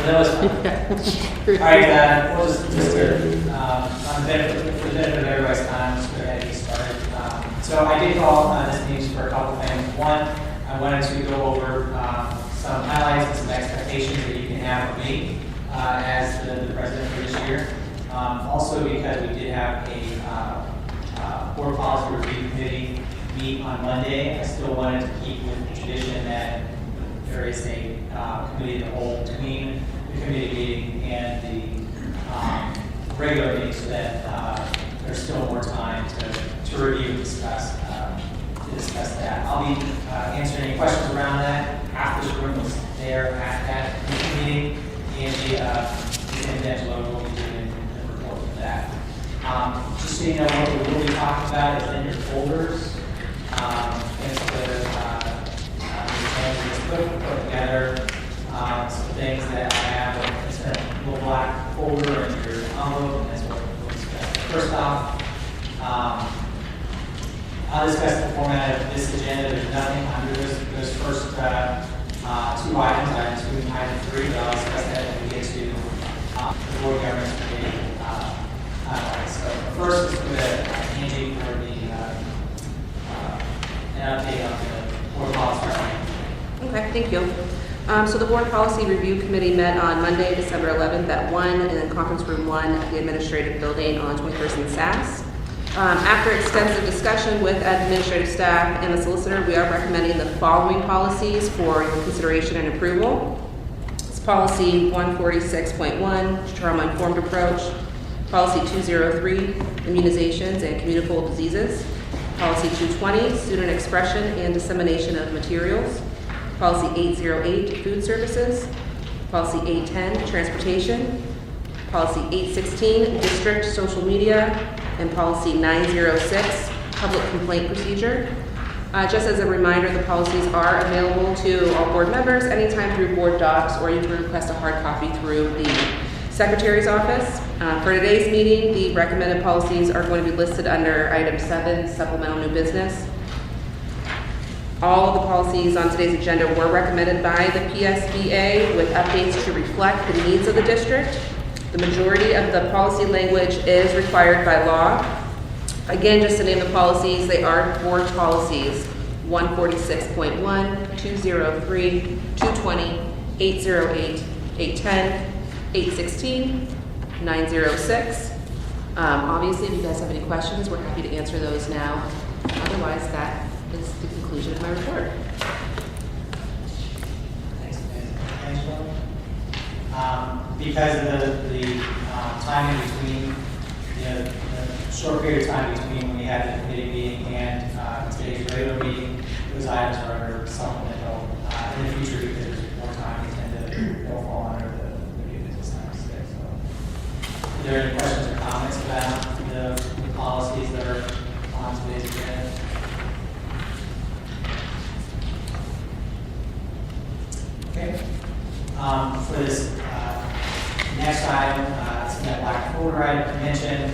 So that was fun. All right, we'll just on the benefit, for the benefit of everybody's time, just go ahead and get started. So I did call this meeting for a couple things. One, I wanted to go over some highlights and some expectations that you can have of me as the president for this year. Also, because we did have a board policy review committee meet on Monday, I still wanted to keep with the tradition that there is a committee of the whole between the committee meeting and the regular meeting, so that there's still more time to review and discuss that. I'll be answering any questions around that after this room was there at that meeting, and the Angelo will be doing the report for that. Just so you know, what we will be talking about is in your folders. It's put together some things that I have. It's a little black folder in your envelope, and that's what we'll discuss. First off, I'll discuss the format of this agenda. There's nothing under those first two items, item 2 and item 3, but I'll discuss that when we get to the board governance committee highlights. So first is with Angie for an update on the board policy. Okay, thank you. So the Board Policy Review Committee met on Monday, December 11th at 1 in Conference Room 1 at the Administrative Building on 21st and Sass. After extensive discussion with administrative staff and the solicitor, we are recommending the following policies for your consideration and approval. It's Policy 146.1, Trauma-Informed Approach. Policy 203, Immunizations and Communicable Diseases. Policy 220, Student Expression and Dissemination of Materials. Policy 808, Food Services. Policy 810, Transportation. Policy 816, District Social Media. And Policy 906, Public Complaint Procedure. Just as a reminder, the policies are available to all board members anytime through board docs, or you can request a hard copy through the Secretary's office. For today's meeting, the recommended policies are going to be listed under Item 7, Supplemental New Business. All of the policies on today's agenda were recommended by the PSBA with updates to reflect the needs of the district. The majority of the policy language is required by law. Again, just to name the policies, they are board policies: 146.1, 203, 220, 808, 810, 816, 906. Obviously, if you guys have any questions, we're happy to answer those now. Otherwise, that is the conclusion of my report. Thanks, Angela. Because of the time in between, the short period of time between when we had the committee meeting and today's regular meeting, those items are under supplemental. In the future, because there's more time, they tend to fall under the new business times today. So, are there any questions or comments about the policies that are on today's agenda? Okay. For this next item, it's in that black folder I mentioned.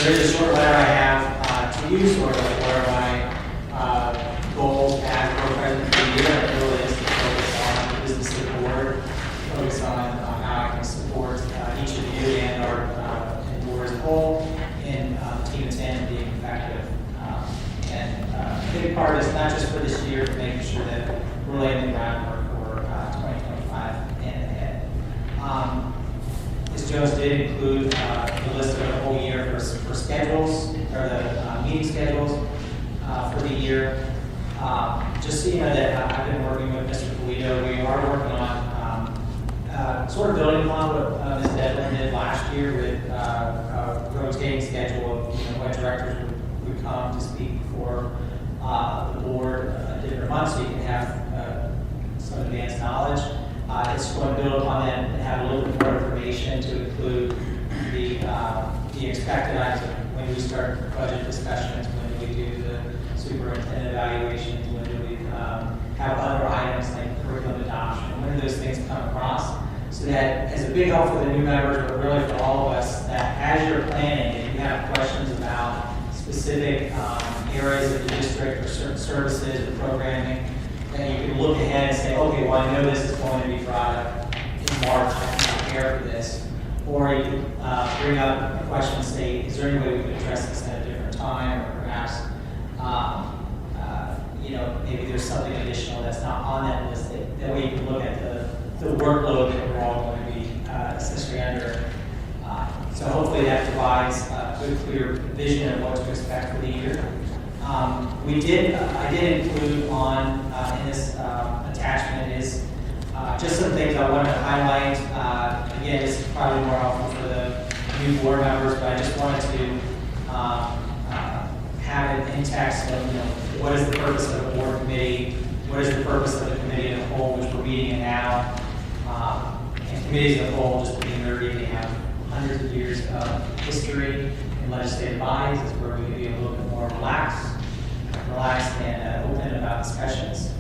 There is a short letter I have to you, sort of like what are my goals as board president for the year. It really is to focus on the business of the board, focus on how I can support each of you and our and board as a whole in Team 10 being effective. And a big part is not just for this year, but making sure that we're laying the groundwork for 2025 and ahead. Ms. Jones did include the list of the whole year for schedules, or the meeting schedules for the year. Just so you know that I've been working with Mr. Polito. We are working on sort of building upon what Ms. Devlin did last year with a rotating schedule of what directors would come to speak for the board different months, so you can have some advanced knowledge. It's going to build upon that and have a little bit more information to include the expected items of when we start budget discussions, when do we do the superintendent evaluations, when do we have other items like curriculum adoption, when do those things come across, so that as a big help for the new members, but really for all of us, that as you're planning, if you have questions about specific areas of the district or certain services or programming, then you can look ahead and say, okay, well, I know this is going to be brought up in March and prepare for this. Or you could bring up a question and say, is there any way we could address this at a different time, or perhaps, maybe there's something additional that's not on that list. That way you can look at the workload that we're all going to be essentially under. So hopefully that provides a good, clear vision of what to expect for the year. I did include on in this attachment is just some things I wanted to highlight. Again, this is probably more helpful for the new board members, but I just wanted to have it in text of, what is the purpose of the board committee, what is the purpose of the committee as a whole, which we're meeting in now. And committees as a whole, just being nerdy, they have hundreds of years of history in legislative bodies. It's where we can be a little bit more relaxed and open about discussions.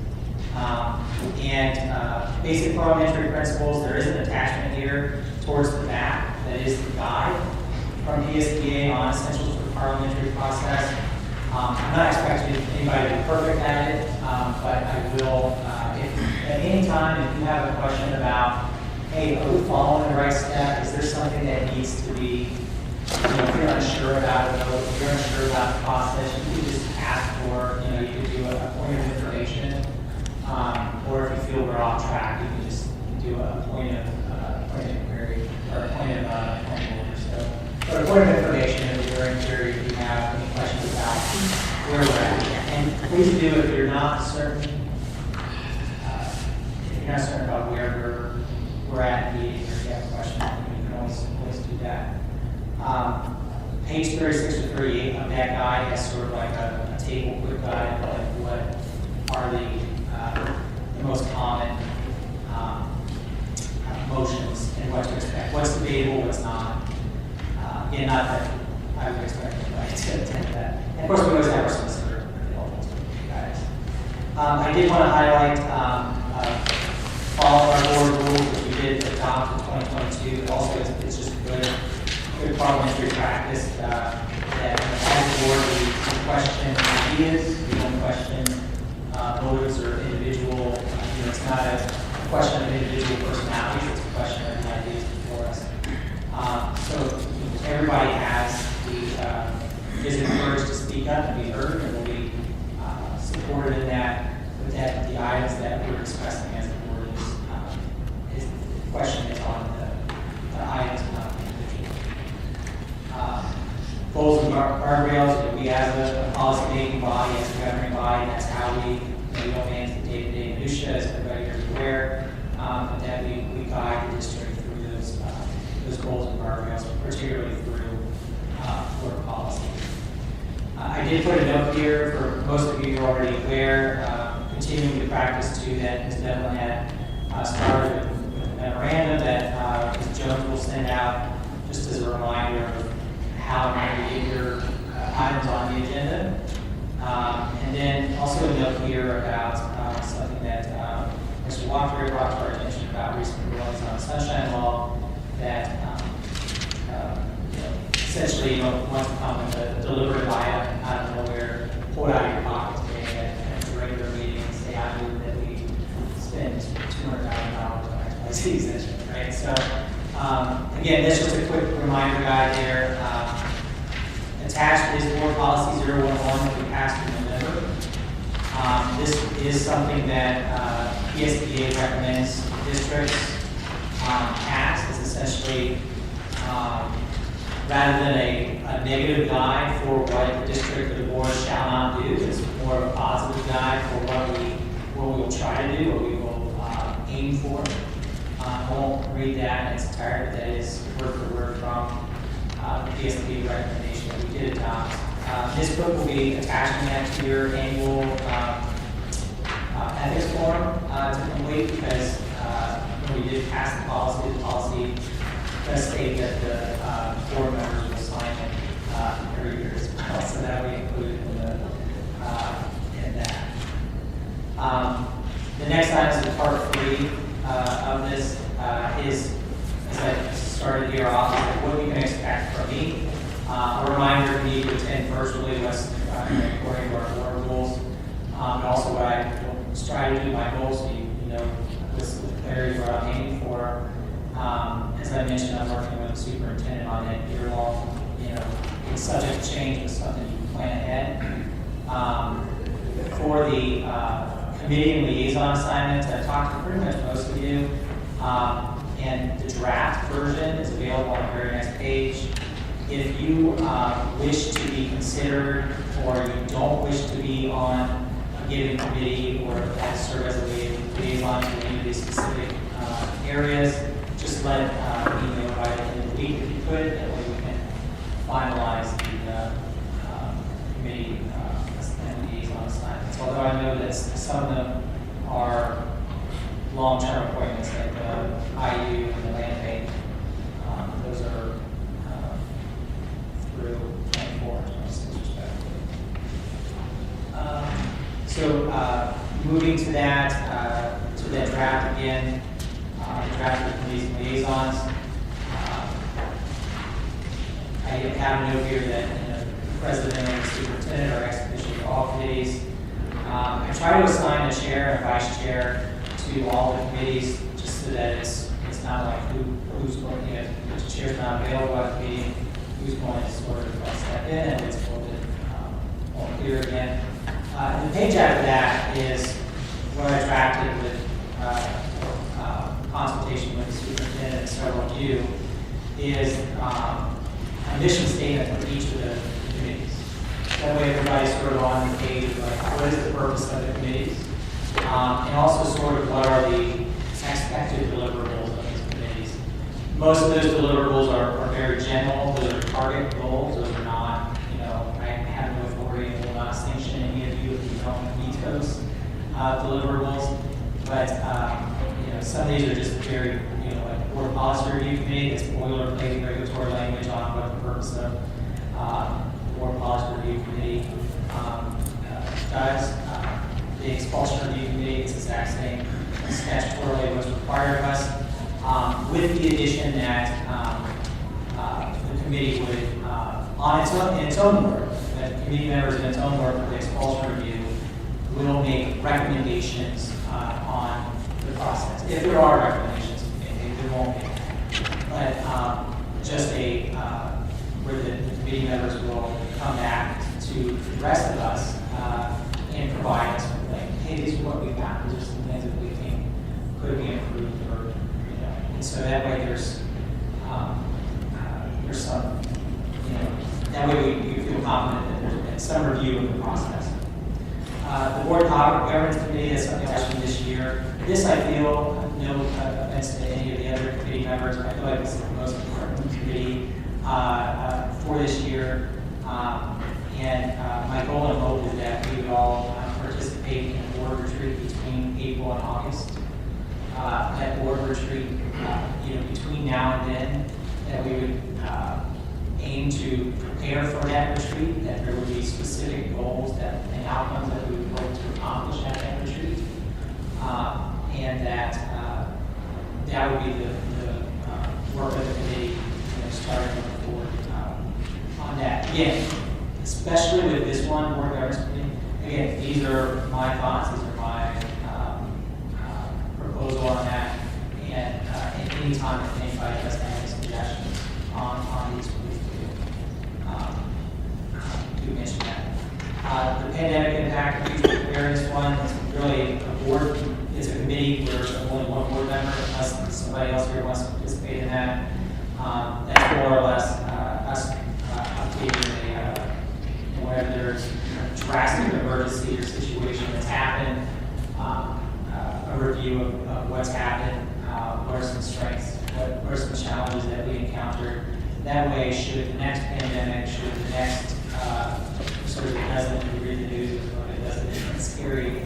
Basic parliamentary principles, there is an attachment here towards the back that is the guide from PSBA on essentials for the parliamentary process. I'm not expecting anybody to be perfect at it, but I will, if at any time if you have a question about, hey, are we following the right step? Is there something that needs to be, if you're unsure about it, if you're unsure about the process, you can just ask for, you could do a point of information, or if you feel we're off track, you can just do a point of inquiry, or a point of order. So, but a point of information, if you're unsure, if you have any questions about where we're at. And please do, if you're not certain, about where we're at in the meeting, or if you have a question, you can always do that. Page 36 to 38 of that guide has sort of like a table, quick guide, of like what are the most common motions and what to expect. What's debatable, what's not. Again, not that I would expect anybody to attend that. And of course, we always have our solicitor available to you guys. I did want to highlight follow our board rules, which we did adopt in 2022. Also, it's just good parliamentary practice that as a board we question ideas, we don't question motives or individual. It's not a question of individual personalities; it's a question of the ideas before us. So everybody is encouraged to speak up and be heard, and will be supported in that. But that the items that we're discussing as a board is the question is on the items, not the individual. Goals and guardrails. We as a policy making body, as a governing body, that's how we don't manage the day-to-day minutia, as everybody here is aware. But that we guide the district through those goals and guardrails, particularly through board policy. I did put a note here for most of you who are already aware, continuing the practice too that Ms. Devlin had started with a memorandum that Ms. Jones will send out just as a reminder of how to get your items on the agenda. And then also a note here about something that Mr. Walker brought to our attention about recent rulings on the Sunshine Law that essentially once to come with a deliberative item out of nowhere, pull it out of your pocket today at a regular meeting and say, I move that we spend $200,000 on XYZ session, right? So again, this is just a quick reminder guide there. Attached is board policy 011 that we passed in November. This is something that PSBA recommends districts pass. It's essentially rather than a negative guide for what the district or the board shall not do, it's more of a positive guide for what we will try to do, what we will aim for. I won't read that in its entirety, but that is word for word from the PSBA recommendation that we did adopt. This book will be attaching that to your annual ethics forum to complete because when we did pass the policy does state that the board members will sign it every year as well, so that will be included in that. The next item is part 3 of this is, as I started here off, what you can expect from me. A reminder to me to attend virtually what's according to our board rules. And also what I will strive to do, my goals, with clarity what I'm aiming for. As I mentioned, I'm working with the superintendent on that year-long, it's subject to change, but something you can plan ahead. For the committee and liaison assignments, I've talked to pretty much most of you, and the draft version is available on the very next page. If you wish to be considered, or you don't wish to be on a given committee, or serve as a liaison to any of these specific areas, just let me know by the end of the week if you could. That way we can finalize the committee and liaison assignments. Although I know that some of them are long-term appointments, like the IU and the land bank. Those are through 24, 26 respectively. So moving to that draft again, the draft of the committees and liaisons. I have a note here that the president and the superintendent are ex officio to all committees. I try to assign a chair and a vice chair to all the committees, just so that it's not like who's going, if the chair's not available at the meeting, who's going to sort of step in, and it's a little bit more clear again. The page after that is what I drafted with consultation with the superintendent and several of you, is a mission statement for each of the committees. That way everybody's sort of on the page of like, what is the purpose of the committees? And also sort of what are the expected deliverables of these committees. Most of those deliverables are very general. Those are target goals. Those are not, I have no authority and will not sanction any of you if you don't meet those deliverables. But, some of these are just very, like board policy review committee, it's boilerplate regulatory language on what the purpose of the board policy review committee does. The expulsion review committee is the exact same statutorily what's required of us, with the addition that the committee would, in its own work, that the committee members in its own work for the expulsion review will make recommendations on the process. If there are recommendations, there won't be. But just where the committee members will come back to the rest of us and provide us with, like, hey, these are what we found. These are some things that we think could be improved, or and so that way there's some, that way we feel confident that there's been some review of the process. The board governance committee is something actually this year. This I feel, no offense to any of the other committee members, I feel like this is the most important committee for this year. And my goal and hope is that we would all participate in a board retreat between April and August. That board retreat, between now and then, that we would aim to prepare for that retreat, that there would be specific goals and outcomes that we would hope to accomplish at that retreat, and that would be the work of the committee, starting moving forward on that. Again, especially with this one, board governance committee. Again, these are my thoughts. These are my proposal on that. And any time if anybody has any suggestions on these, please do mention that. The pandemic impact and future preparedness one is really a board. It's a committee where there's only one board member, unless somebody else here wants to participate in that. That's more or less us updating whenever there's a drastic emergency or situation that's happened, a review of what's happened, what are some strengths, what are some challenges that we encountered. That way, should the next pandemic, should the next sort of doesn't, you read the news, it doesn't, scary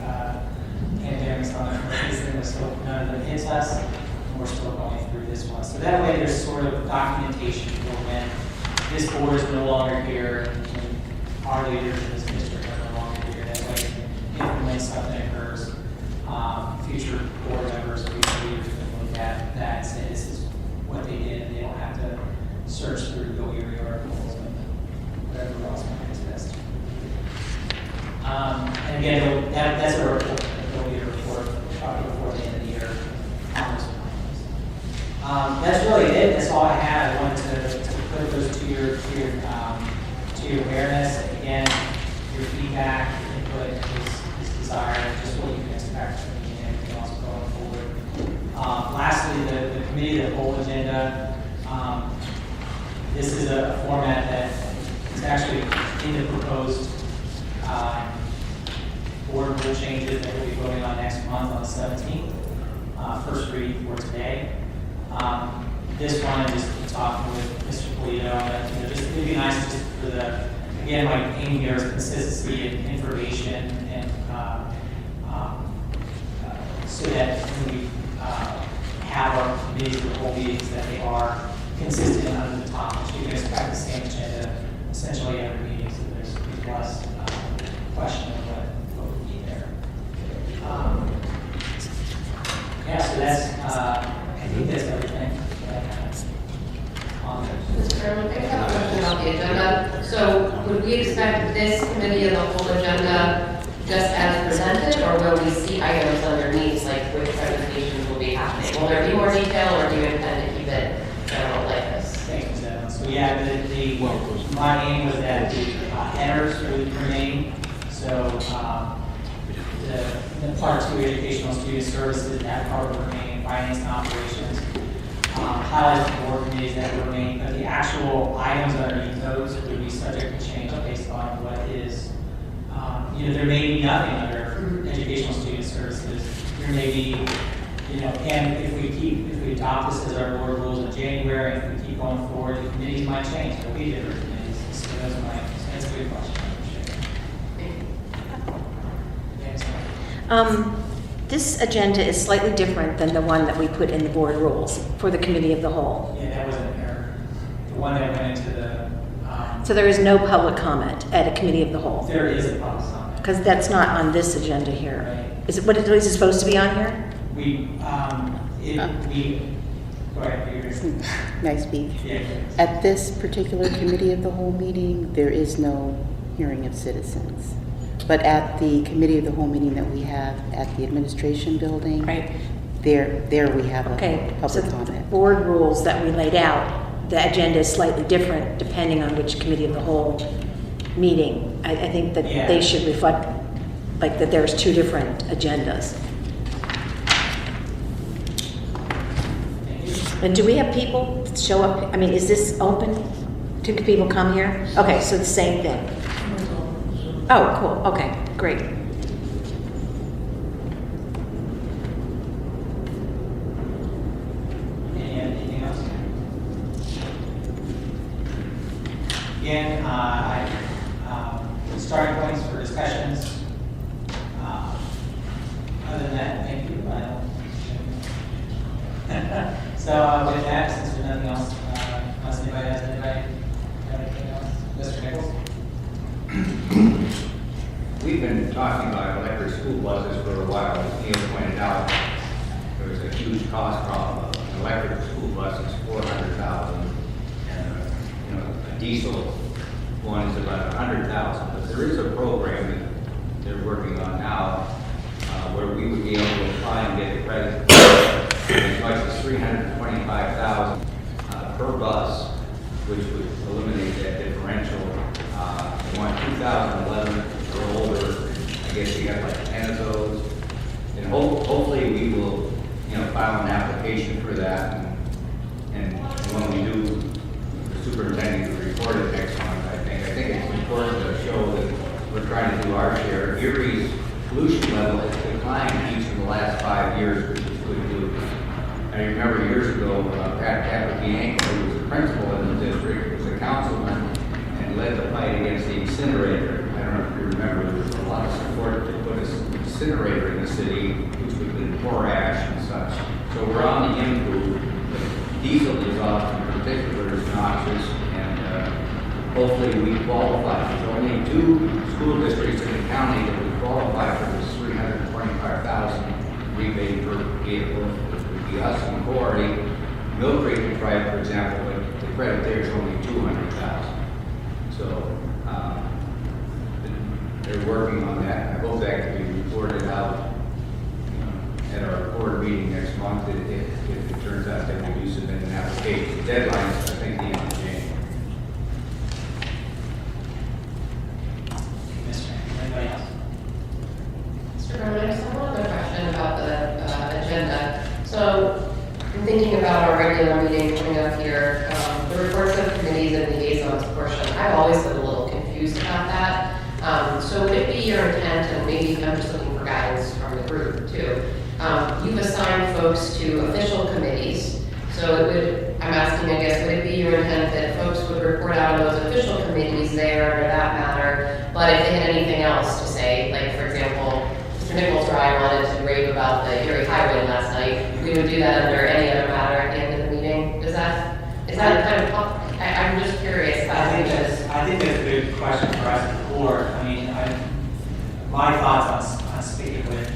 pandemics on the horizon, so none of them hits us, and we're still going through this one. So that way, there's sort of documentation for when this board is no longer here, and our leaders in this district are no longer here. That way, if and when something occurs, future board members, future leaders can look at that and say, this is what they did, and they don't have to search through Go Erie articles and whatever else might exist. And again, that's a report, a Go Erie report, probably before the end of the year on this one. That's really it. That's all I had. I wanted to put those to your awareness. Again, your feedback, your input is desired, just what you can expect from me and everything else going forward. Lastly, the committee of the whole agenda. This is a format that is actually in the proposed board rule changes that we'll be voting on next month on the 17th. First read for today. This one, I just been talking with Mr. Polito, just it'd be nice just for again, my aim here is consistency and information, and so that when we have our committees or whole meetings, that they are consistent under the topics. You can expect the same agenda essentially every meeting, so there's less question of what would be there. Yeah, so that's, I think that's everything. Mr. Chairman, I have a question about the agenda. So would we expect this committee of the whole agenda just as presented, or will we see items underneath, like which presentations will be happening? Will there be more detail, or do you intend to keep it general like this? Thank you, Zeb. So yeah, my aim was that the headers would remain. So the part 2 educational student services, that part would remain, finance and operations. Highlight the board committees that would remain, but the actual items underneath those would be subject to change based on what is, there may be nothing under educational student services. There may be, and if we adopt this as our board rules in January, if we keep going forward, the committees might change. There'll be different committees. So that's a good question. This agenda is slightly different than the one that we put in the board rules for the committee of the whole. Yeah, that was an error. The one that went into the, So there is no public comment at a committee of the whole? there is a public comment. Because that's not on this agenda here. Right. Is it supposed to be on here? Go ahead, you're. May I speak? Yeah. At this particular committee of the whole meeting, there is no hearing of citizens. But at the committee of the whole meeting that we have at the administration building, Right. there we have a Okay, so public the comment. board rules that we laid out, the agenda is slightly different depending on which committee of the whole meeting. I think that Yeah. they should reflect, like, that there's two different agendas. Thank you. And do we have people show up? I mean, is this open? Do people come here? Okay, so the same thing. Oh, cool. Okay, great. Anything else? Again, starting points for discussions. Other than that, thank you. So with that, since there's nothing else, unless anybody has anything else? Mr. Nichols? We've been talking about electric school buses for a while. As Neil pointed out, there was a huge cost problem. An electric school bus is $400,000, and a diesel one is about $100,000. But there is a program that they're working on now where we would be able to apply and get the credit as much as $325,000 per bus, which would eliminate that differential. They want 2011 or older. I guess you have like 10 of those. And hopefully we will, file an application for that. And when we do, the superintendent will report it next month, I think. I think it's important to show that we're trying to do our share. Erie's pollution level has declined each of the last 5 years, which is good news. I remember years ago, Pat Capabianco, who was the principal in the district, was a councilman, and led the fight against the incinerator. I don't know if you remember, there was a lot of support to put an incinerator in the city, which would be poor ash and such. So we're on the improve. The diesel exhaust in particular is noxious, and hopefully we qualify. There's only 2 school districts in the county that would qualify for this $325,000 rebate per vehicle, which would be us and Corey. Mill Creek would try it, for example, but the credit there is only $200,000. So they're working on that. I hope that can be reported out at our board meeting next month if it turns out that we do deadlines, I think, need to change. Mr. Mayor, anybody else? Mr. Berman, I just have one other question about the agenda. So I'm thinking about our regular meeting coming up here, the reports of committees and liaisons portion. I've always been a little confused about that. So would it be your intent, and maybe I'm just looking for guidance from the group too, you've assigned folks to official committees. So it would, I'm asking, I guess, would it be your intent that folks would report out on those official committees there under that matter? But if they had anything else to say, like for example, Mr. Nichols or I wanted to rave about the Erie Highway last night, we would do that under any other matter at the end of the meeting. Is that kind of, I'm just curious about I think that's a good question for us as a board. I mean, my thoughts on speaking with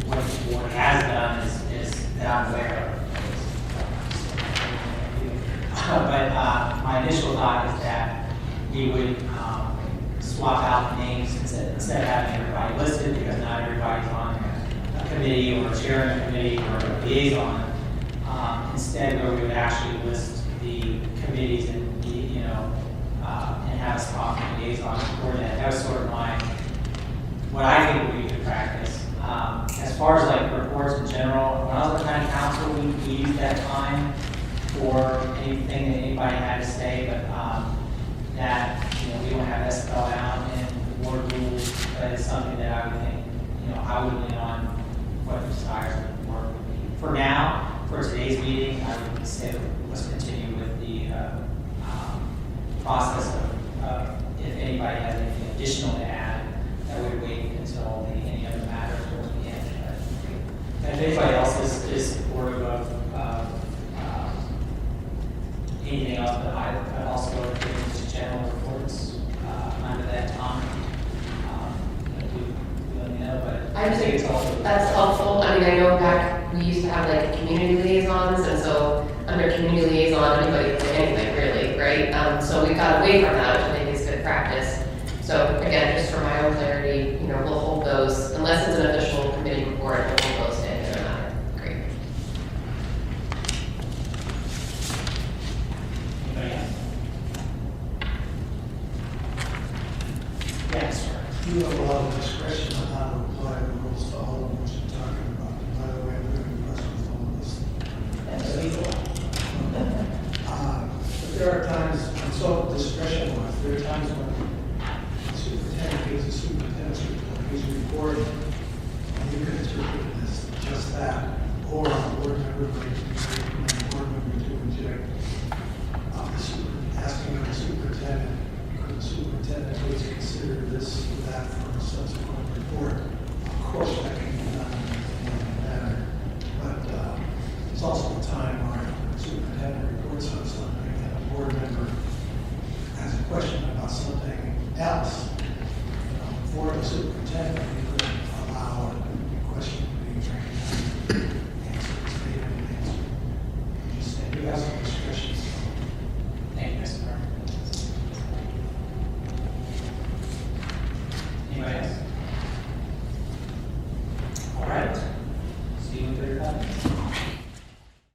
what the board has done is that I'm aware of. But my initial thought is that we would swap out the names instead of having everybody listed, because not everybody's on a committee or chairing a committee or a liaison. Instead, where we would actually list the committees and and have a spot for liaison for that. That was sort of what I think would be good practice. As far as like reports in general, when I was on county council, we used that time for anything that anybody had to say, but that, we don't have that spelled out in the board rules, but it's something that I would think, I would lean on what the desires of the board would be. For now, for today's meeting, I would say let's continue with the process of if anybody has anything additional to add, that would wait until any other matter towards the end. But if anybody else is supportive of anything else, but I also would give just general reports under that time. Let me know, but I just think it's also that's helpful. I mean, I know back, we used to have like community liaisons, and so under community liaison, anybody can say anything really, right? So we got away from that, which I think is good practice. So again, just for my own clarity, we'll hold those, unless it's an official committee report, we'll hold those to any other matter. Great. anybody else? Yes, sir. You have a lot of discretion on how to apply the rules to all of what you're talking about. And by the way, I'm very impressed with all of this. That's illegal. But there are times, consult discretion wise, there are times when the superintendent gives a superintendent's report, gives a report, and you can interpret it as just that, or a board member might recommend a board member to reject asking of the superintendent, could the superintendent please consider this or that for a subsequent report? Of course, that can be done in a manner, but it's also a time where the superintendent reports on something and a board member has a question about something else. For the superintendent,